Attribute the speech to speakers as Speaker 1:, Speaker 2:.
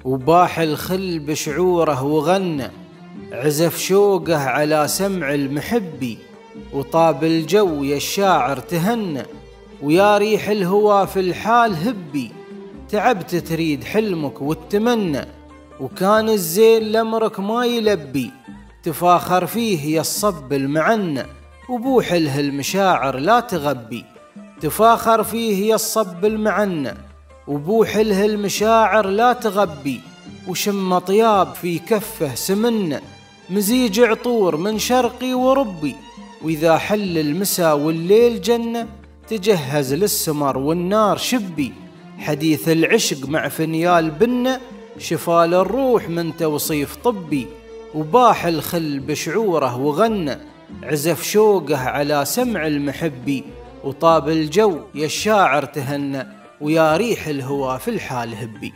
Speaker 1: وباح الخل بشعوره وغنى، عزف شوقه على سمع المحبي، وطاب الجو يا الشاعر تهنى، ويا ريح الهوى في الحال هبي. تعبت تريد حلمك وتتمنى، وكان الزين لمرك ما يلبي، تفاخر فيه يا الصب المعنى، وبوح له المشاعر لا تغبي. تفاخر فيه يا الصب المعنى، وبوح له المشاعر لا تغبي. وشم طياب في كفه سمنة، مزيج عطور من شرقي وربي. وإذا حل المسا والليل جنة، تجهز للسمر والنار شبي. حديث العشق مع فنيال بنة، شفال الروح من توصيف طبي. وباح الخل بشعوره وغنى، عزف شوقه على سمع المحبي. وطاب الجو يا الشاعر تهنى، ويا ريح الهوى في الحال هبي.